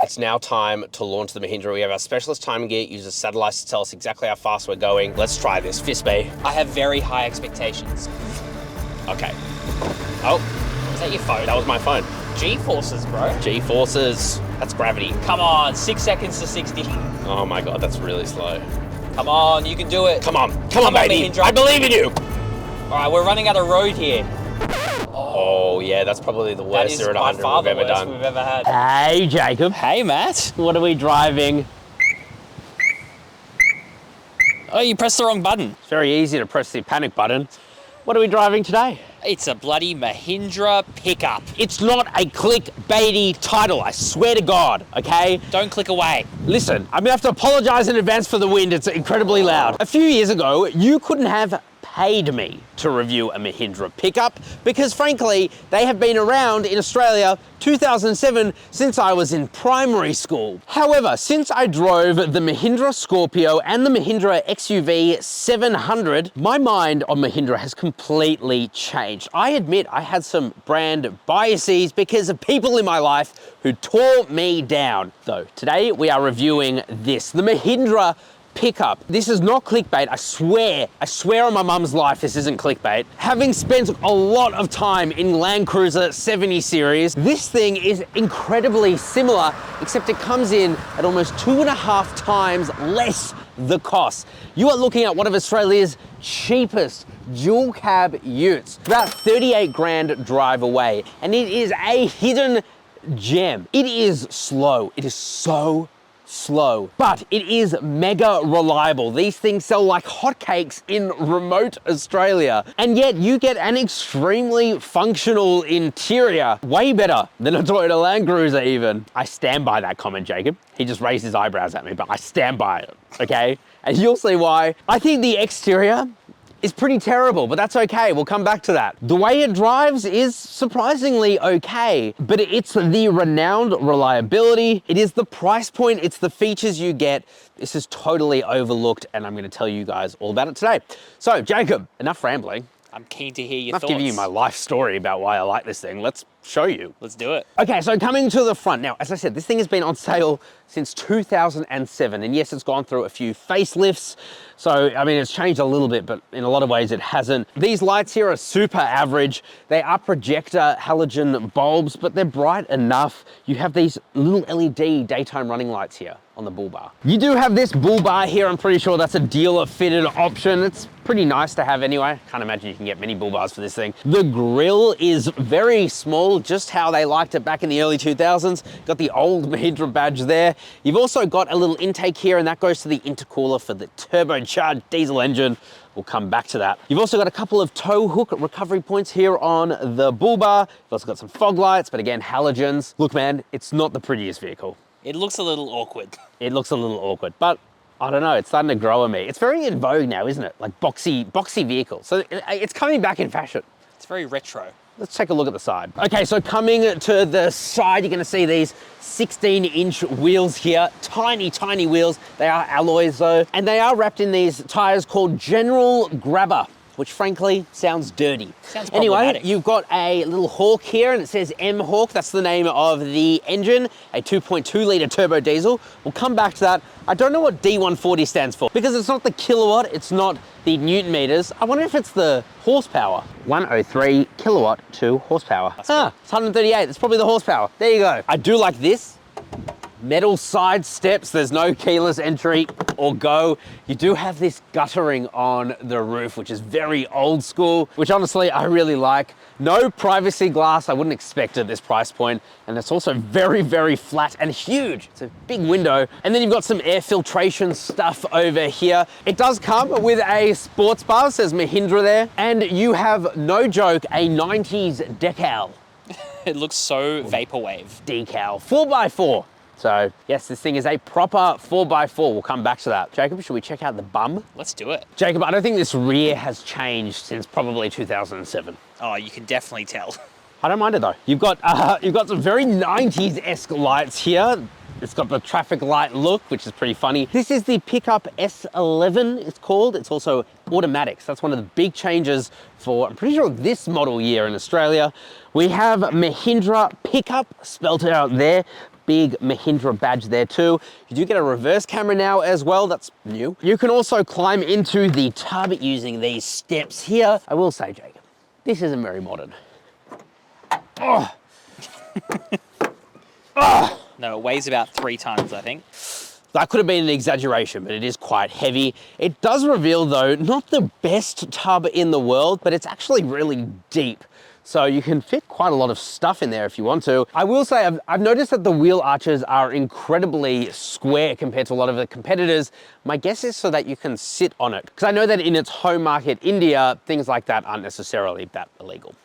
It's now time to launch the Mahindra. We have our specialist timing gear, uses satellites to tell us exactly how fast we're going. Let's try this. Fist me. I have very high expectations. Okay. Oh. Is that your phone? That was my phone. G-forces, bro. G-forces. That's gravity. Come on, 6 seconds to 60. Oh my God, that's really slow. Come on, you can do it. Come on, baby. Mahindra. I believe in you. All right, we're running out of road here. Oh yeah, that's probably the worst 0 to 100 we've ever done. We've ever had. Hey Jacob. Hey Matt. What are we driving? Oh, you pressed the wrong button. It's very easy to press the panic button. What are we driving today? It's a bloody Mahindra PikUp. It's not a clickbaity title, I swear to God, okay? Don't click away. Listen, I'm gonna have to apologize in advance for the wind, it's incredibly loud. A few years ago, you couldn't have paid me to review a Mahindra PikUp because frankly, they have been around in Australia 2007 since I was in primary school. However, since I drove the Mahindra Scorpio and the Mahindra XUV 700, my mind on Mahindra has completely changed. I admit I had some brand biases because of people in my life who tore me down. Though today we are reviewing this, the Mahindra PikUp. This is not clickbait, I swear on my mum's life this isn't clickbait. Having spent a lot of time in LandCruiser 70 series, this thing is incredibly similar, except it comes in at almost 2.5 times less the cost. You are looking at one of Australia's cheapest dual cab utes, about 38 grand drive away, and it is a hidden gem. It is slow, it is so slow, but it is mega reliable. These things sell like hotcakes in remote Australia, and yet you get an extremely functional interior, way better than a Toyota LandCruiser even. I stand by that comment, Jacob. He just raised his eyebrows at me, but I stand by it, okay? And you'll see why. I think the exterior is pretty terrible, but that's okay. We'll come back to that. The way it drives is surprisingly okay, but it's the renowned reliability. It is the price point. It's the features you get. This is totally overlooked, and I'm gonna tell you guys all about it today. So, Jacob, enough rambling. I'm keen to hear your thoughts. I've given you my life story about why I like this thing. Let's show you. Let's do it. Okay, so coming to the front. Now, as I said, this thing has been on sale since 2007. And yes, it's gone through a few facelifts. So, I mean, it's changed a little bit, but in a lot of ways it hasn't. These lights here are super average. They are projector halogen bulbs, but they're bright enough. You have these little LED daytime running lights here on the bull bar. You do have this bull bar here. I'm pretty sure that's a dealer fitted option. It's pretty nice to have anyway. Can't imagine you can get many bull bars for this thing. The grille is very small, just how they liked it back in the early 2000s. Got the old Mahindra badge there. You've also got a little intake here, and that goes to the intercooler for the turbocharged diesel engine. We'll come back to that. You've also got a couple of tow hook recovery points here on the bull bar. You've also got some fog lights, but again, halogens. Look, man, it's not the prettiest vehicle. It looks a little awkward. It looks a little awkward, but I don't know, it's starting to grow on me. It's very in vogue now, isn't it? Like boxy vehicles. So it's coming back in fashion. It's very retro. Let's take a look at the side. Okay, so coming to the side, you're gonna see these 16-inch wheels here. Tiny, tiny wheels. They are alloys though, and they are wrapped in these tires called General Grabber, which frankly sounds dirty. Sounds anyway, problematic. you've got a little Hawk here, and it says M Hawk. That's the name of the engine, a 2.2 litre turbo diesel. We'll come back to that. I don't know what D140 stands for because it's not the kilowatt, it's not the Newton meters. I wonder if it's the horsepower. 103 kilowatt to horsepower. It's 138, that's probably the horsepower. There you go. I do like this. Metal side steps, there's no keyless entry or go. You do have this guttering on the roof, which is very old school, which honestly I really like. No privacy glass, I wouldn't expect at this price point. And it's also very, very flat and huge. It's a big window. And then you've got some air filtration stuff over here. It does come with a sports bar, it says Mahindra there. And you have, no joke, a 90s decal. It looks so vaporwave. Decal, 4x4. So yes, this thing is a proper 4x4. We'll come back to that. Jacob, should we check out the bum? Let's do it. Jacob, I don't think this rear has changed since probably 2007. Oh, you can definitely tell. I don't mind it though. You've got some very 90s-esque lights here. It's got the traffic light look, which is pretty funny. This is the PikUp S11, it's called. It's also automatic. So that's one of the big changes for, I'm pretty sure, this model year in Australia. We have Mahindra PikUp spelled out there. big Mahindra badge there too. You do get a reverse camera now as well, that's new. You can also climb into the tub using these steps here. I will say, Jacob, this isn't very modern. Oh. Oh. No, it weighs about 3 tons, I think. That could have been an exaggeration, but it is quite heavy. It does reveal though, not the best tub in the world, but it's actually really deep. So you can fit quite a lot of stuff in there if you want to. I will say, I've noticed that the wheel arches are incredibly square compared to a lot of the competitors. My guess is so that you can sit on it. Because I know that in its home market, India, things like that aren't necessarily that illegal.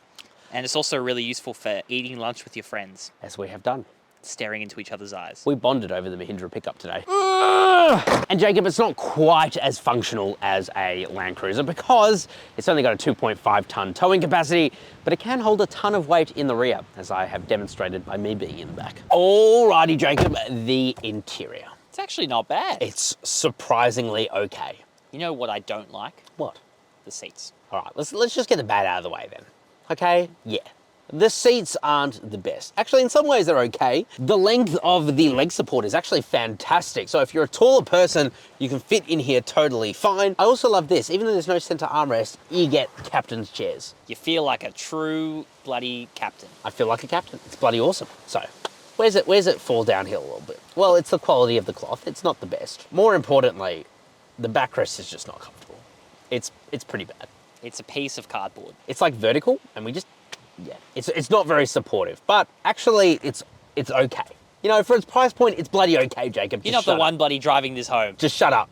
And it's also really useful for eating lunch with your friends, As we have done. staring into each other's eyes. We bonded over the Mahindra PikUp today. And Jacob, it's not quite as functional as a LandCruiser because it's only got a 2.5 ton towing capacity, but it can hold a ton of weight in the rear, as I have demonstrated by me being in the back. Alrighty, Jacob, the interior. It's actually not bad. It's surprisingly okay. You know what I don't like? What? The seats. All right, let's just get the bad out of the way then. Okay, yeah. The seats aren't the best. Actually, in some ways they're okay. The length of the leg support is actually fantastic. So if you're a taller person, you can fit in here totally fine. I also love this. Even though there's no center armrest, you get captain's chairs. You feel like a true bloody captain. I feel like a captain. It's bloody awesome. So where's it fall downhill a little bit? Well, it's the quality of the cloth. It's not the best. More importantly, the backrest is just not comfortable. It's pretty bad. It's a piece of cardboard. It's like vertical, and yeah, it's not very supportive, but actually it's okay. You know, for its price point, it's bloody okay, Jacob. You're not the one bloody driving this home. Just shut up,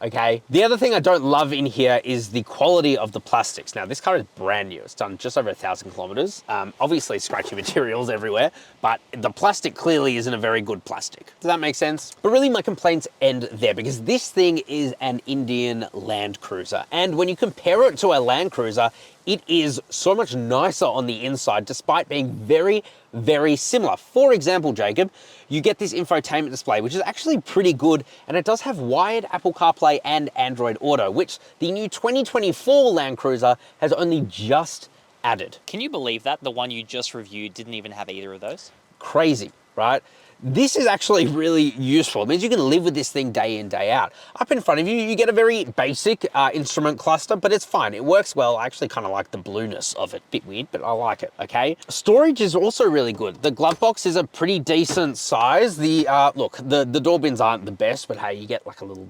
okay? The other thing I don't love in here is the quality of the plastics. Now, this car is brand new. It's done just over 1,000 kilometers. Obviously, scratchy materials everywhere, but the plastic clearly isn't a very good plastic. Does that make sense? But really, my complaints end there because this thing is an Indian LandCruiser. And when you compare it to a LandCruiser, it is so much nicer on the inside, despite being very, very similar. For example, Jacob, you get this infotainment display, which is actually pretty good, and it does have wired Apple CarPlay and Android Auto, which the new 2024 LandCruiser has only just added. Can you believe that? The one you just reviewed didn't even have either of those? Crazy, right? This is actually really useful. It means you can live with this thing day in, day out. Up in front of you, you get a very basic instrument cluster, but it's fine. It works well. I actually kind of like the blueness of it. Bit weird, but I like it, okay? Storage is also really good. The glove box is a pretty decent size. Look, the door bins aren't the best, but hey, you get like a little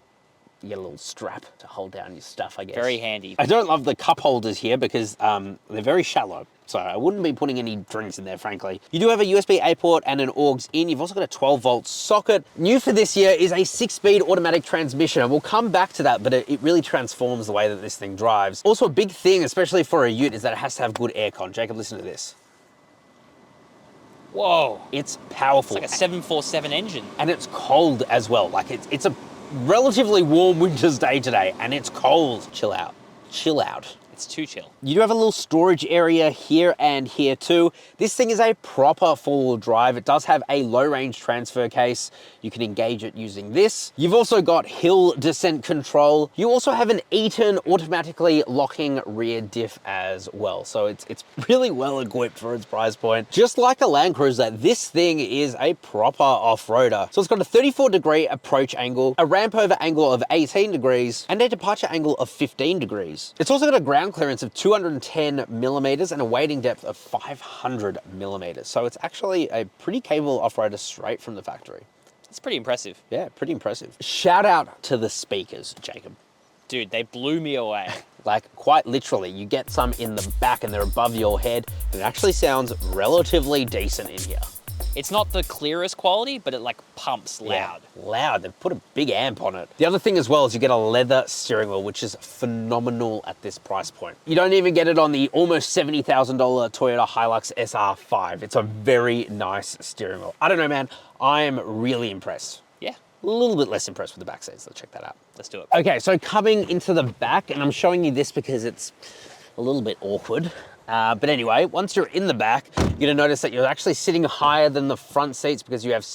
strap to hold down your stuff, I guess. Very handy. I don't love the cup holders here because they're very shallow. So I wouldn't be putting any drinks in there, frankly. You do have a USB-A port and an AUX in. You've also got a 12-volt socket. New for this year is a 6-speed automatic transmission. And we'll come back to that, but it really transforms the way that this thing drives. Also, a big thing, especially for a Ute, is that it has to have good aircon. Jacob, listen to this. Whoa. It's powerful. It's like a 747 engine. And it's cold as well. Like, it's a relatively warm winter's day today, and it's cold. Chill out. Chill out. It's too chill. You do have a little storage area here and here too. This thing is a proper four-wheel drive. It does have a low-range transfer case. You can engage it using this. You've also got hill descent control. You also have an Eaton automatically locking rear diff as well. So it's really well equipped for its price point. Just like a LandCruiser, this thing is a proper off-roader. So it's got a 34-degree approach angle, a ramp over angle of 18 degrees, and a departure angle of 15 degrees. It's also got a ground clearance of 210 millimeters and a wading depth of 500 millimeters. So it's actually a pretty capable off-roader straight from the factory. It's pretty impressive. Yeah, pretty impressive. Shout out to the speakers, Jacob. Dude, they blew me away. Like, quite literally, you get some in the back and they're above your head, and it actually sounds relatively decent in here. It's not the clearest quality, but it like pumps loud. Yeah, loud. They've put a big amp on it. The other thing as well is you get a leather steering wheel, which is phenomenal at this price point. You don't even get it on the almost $70,000 Toyota Hilux SR5. It's a very nice steering wheel. I don't know, man. I am really impressed. Yeah. A little bit less impressed with the back seats. Let's check that out. Let's do it. Okay, so coming into the back, and I'm showing you this because it's a little bit awkward. But anyway, once you're in the back, you're gonna notice that you're actually sitting higher than the front seats because you have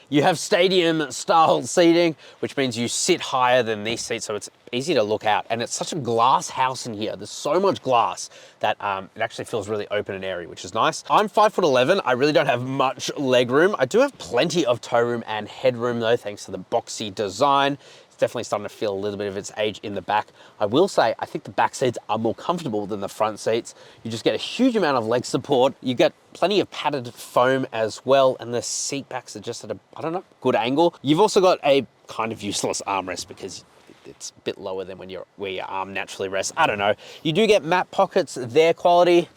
you have stadium style seating, which means you sit higher than these seats, so it's easy to look out. And it's such a glass house in here. There's so much glass that it actually feels really open and airy, which is nice. I'm 5'11". I really don't have much leg room. I do have plenty of toe room and headroom though, thanks to the boxy design. Definitely starting to feel a little bit of its age in the back. I will say, I think the back seats are more comfortable than the front seats. You just get a huge amount of leg support. You get plenty of padded foam as well, and the seat backs are just at a, I don't know, good angle. You've also got a kind of useless armrest because it's a bit lower than where your arm naturally rests. I don't know. You do get matte pockets. Their quality,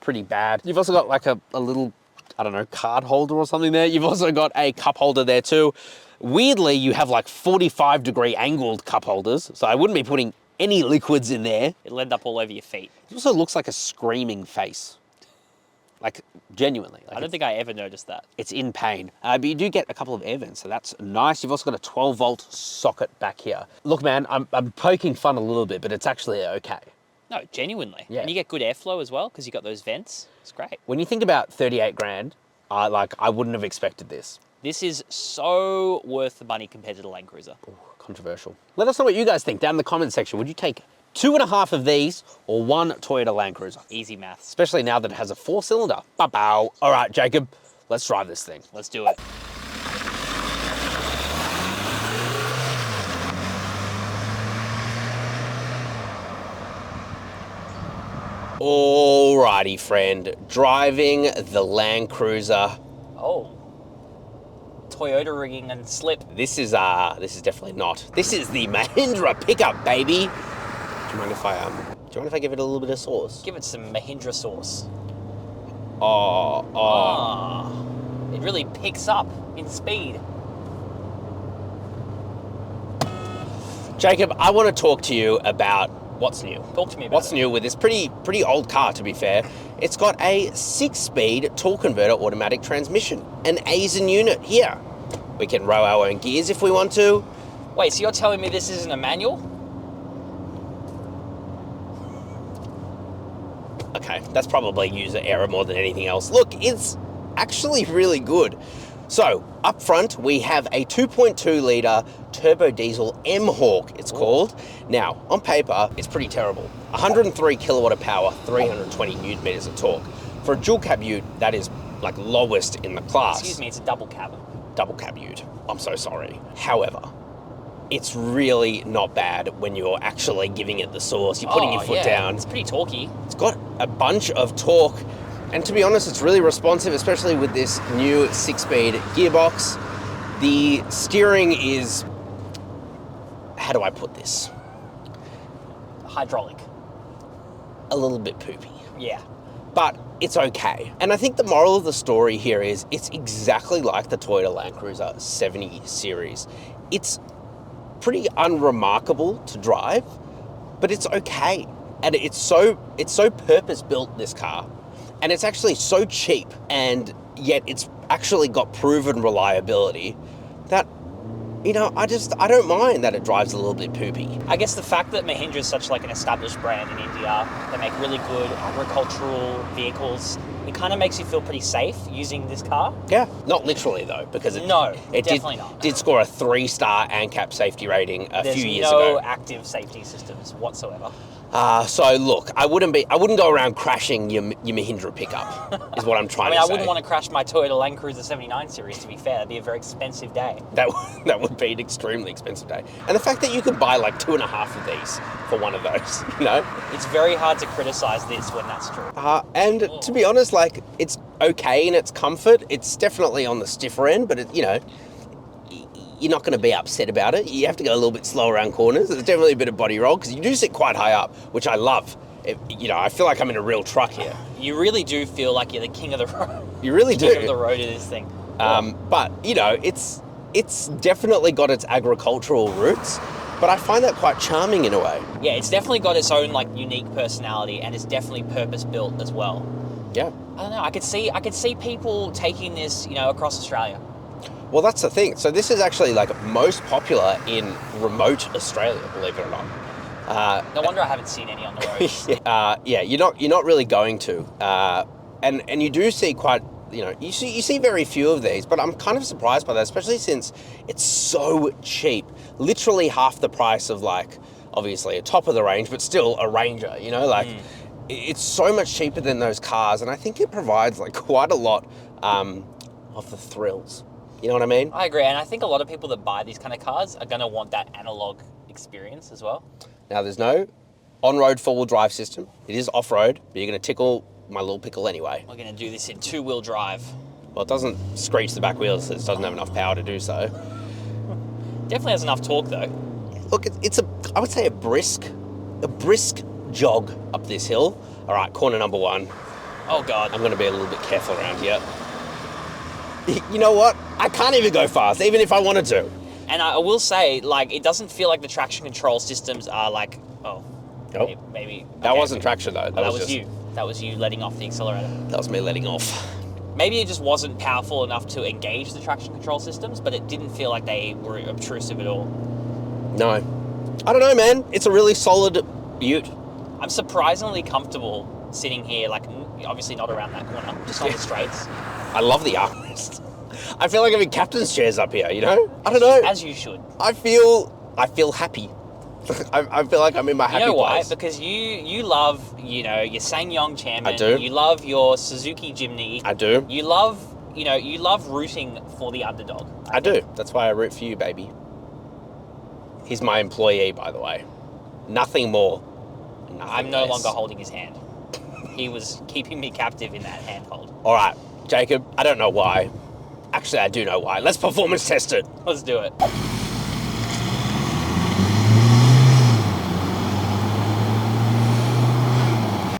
pretty bad. You've also got like a little, I don't know, card holder or something there. You've also got a cup holder there too. Weirdly, you have like 45-degree angled cup holders, so I wouldn't be putting any liquids in there. It'll end up all over your feet. It also looks like a screaming face. Like, genuinely. Like I don't think I ever noticed that. it's in pain. But you do get a couple of air vents, so that's nice. You've also got a 12-volt socket back here. Look, man, I'm poking fun a little bit, but it's actually okay. No, genuinely. Yeah. And you get good airflow as well because you got those vents. It's great. When you think about 38 grand, I wouldn't have expected this. This is so worth the money compared to the LandCruiser. Controversial. Let us know what you guys think down in the comment section. Would you take 2.5 of these or one Toyota LandCruiser? Easy maths. Especially now that it has a 4-cylinder. Bow. All right, Jacob, let's drive this thing. Let's do it. Alrighty, friend. Driving the LandCruiser. Oh. Toyota rigging and slip. This is definitely not. This is the Mahindra PikUp, baby. Do you mind if I give it a little bit of sauce? Give it some Mahindra sauce. Oh. It really picks up in speed. Jacob, I want to talk to you about what's new. Talk to me about What's new with this pretty old car, to be fair. It's got a 6-speed torque converter automatic transmission, an Aisin unit here. We can row our own gears if we want to. Wait, so you're telling me this isn't a manual? Okay, that's probably user error more than anything else. Look, it's actually really good. So, up front, we have a 2.2 litre turbo diesel M-Hawk, it's called. Now, on paper, it's pretty terrible. 103 kilowatt of power, 320 newton meters of torque. For a dual cab ute, that is like lowest in the class. Excuse me, it's a double cab. Double cab ute. I'm so sorry. However, it's really not bad when you're actually giving it the sauce. You're putting your foot down. It's pretty torquey. It's got a bunch of torque. And to be honest, it's really responsive, especially with this new 6-speed gearbox. The steering is, how do I put this? Hydraulic. A little bit poopy. Yeah. But it's okay. And I think the moral of the story here is it's exactly like the Toyota LandCruiser 70 series. It's pretty unremarkable to drive, but it's okay. And it's so purpose-built, this car. And it's actually so cheap, and yet it's actually got proven reliability that, you know, I don't mind that it drives a little bit poopy. I guess the fact that Mahindra is such like an established brand in India, they make really good agricultural vehicles, it kind of makes you feel pretty safe using this car. Yeah, not literally though, because it definitely not. Did score a 3-star ANCAP safety rating a few years There's ago. no active safety systems whatsoever. So look, I wouldn't go around crashing your Mahindra PikUp, is what I'm trying to say. I wouldn't want to crash my Toyota LandCruiser 79 series, to be fair. That'd be a very expensive day. That would be an extremely expensive day. And the fact that you could buy like 2.5 of these for one of those, you know? It's very hard to criticize this when that's true. And to be honest, like, it's okay in its comfort. It's definitely on the stiffer end, but you know, you're not going to be upset about it. You have to go a little bit slow around corners. There's definitely a bit of body roll because you do sit quite high up, which I love. You know, I feel like I'm in a real truck here. You really do feel like you're the king of the road. You really do. King of the road in this thing. But, you know, it's definitely got its agricultural roots, but I find that quite charming in a way. Yeah, it's definitely got its own, like, unique personality, and it's definitely purpose-built as well. Yeah. I don't know, I could see people taking this, you know, across Australia. Well, that's the thing. So this is actually like most popular in remote Australia, believe it or not. No wonder I haven't seen any on the roads. Yeah, you're not really going to. And you do see quite, you know, you see very few of these, but I'm kind of surprised by that, especially since it's so cheap. Literally half the price of like obviously a top of the range, but still a Ranger, you know, like it's so much cheaper than those cars. And I think it provides like quite a lot of the thrills. You know what I mean? I agree. And I think a lot of people that buy these kind of cars are going to want that analog experience as well. Now, there's no on-road four-wheel drive system. It is off-road, but you're going to tickle my little pickle anyway. We're going to do this in two-wheel drive. Well, it doesn't screech the back wheels, so it doesn't have enough power to do so. Definitely has enough torque though. Look, it's I would say a brisk jog up this hill. All right, corner number 1. Oh God. I'm going to be a little bit careful around here. You know what? I can't even go fast, even if I wanted to. And I will say, like, it doesn't feel like the traction control systems are like, maybe. That okay. wasn't traction though. That was you. That was you letting off the accelerator. That was me letting off. Maybe it just wasn't powerful enough to engage the traction control systems, but it didn't feel like they were obtrusive at all. No. I don't know, man. It's a really solid Ute. I'm surprisingly comfortable sitting here, like, obviously not around that corner, just on the straights. I love the armrest. I feel like I'm in captain's chairs up here, you know? I don't know. As you should. I feel happy. I feel like I'm in my happy place. You know why? Because you love, your SsangYong chairman. I do. You love your Suzuki Jimny. I do. You love, you love rooting for the underdog. I do. That's why I root for you, baby. He's my employee, by the way. Nothing more. I'm no longer holding his hand. He was keeping me captive in that handhold. All right, Jacob, I don't know why. Actually, I do know why. Let's performance test it. Let's do it.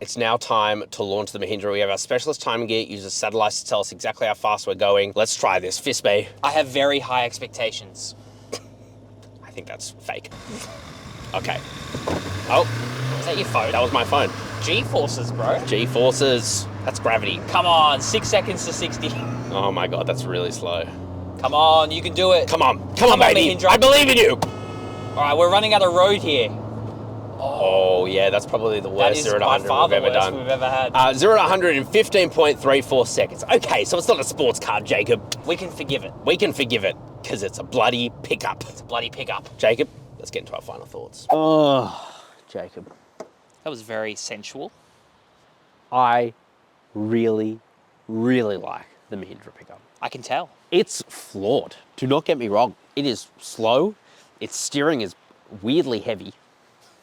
It's now time to launch the Mahindra. We have our specialist timing gear. It uses satellites to tell us exactly how fast we're going. Let's try this. Fist me. I have very high expectations. I think that's fake. Okay. Oh. Was that your phone? That was my phone. G-forces, bro. G-forces. That's gravity. Come on, 6 seconds to 60. Oh my God, that's really slow. Come on, you can do it. Come on, baby. Mahindra. I believe in you. All right, we're running out of road here. Oh yeah, that's probably the worst 0 to 100 we've ever done. We've ever had. 0 to 100 in 15.34 seconds. Okay, so it's not a sports car, Jacob. We can forgive it. We can forgive it, because it's a bloody pickup. It's a bloody pickup. Jacob, let's get into our final thoughts. Oh, Jacob. That was very sensual. I really, really like the Mahindra pickup. I can tell. It's flawed. Do not get me wrong. It is slow. Its steering is weirdly heavy.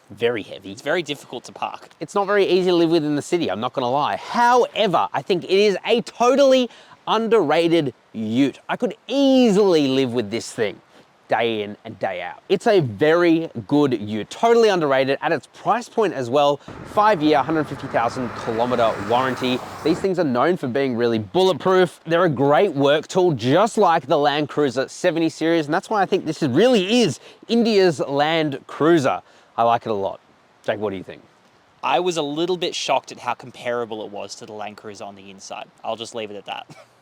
Very heavy. It's very difficult to park. It's not very easy to live with in the city, I'm not gonna lie. However, I think it is a totally underrated Ute. I could easily live with this thing day in and day out. It's a very good Ute, totally underrated at its price point as well. 5-year, 150,000 kilometer warranty. These things are known for being really bulletproof. They're a great work tool, just like the LandCruiser 70 series, and that's why I think this really is India's LandCruiser. I like it a lot. Jake, what do you think? I was a little bit shocked at how comparable it was to the LandCruiser on the inside. I'll just leave it at that.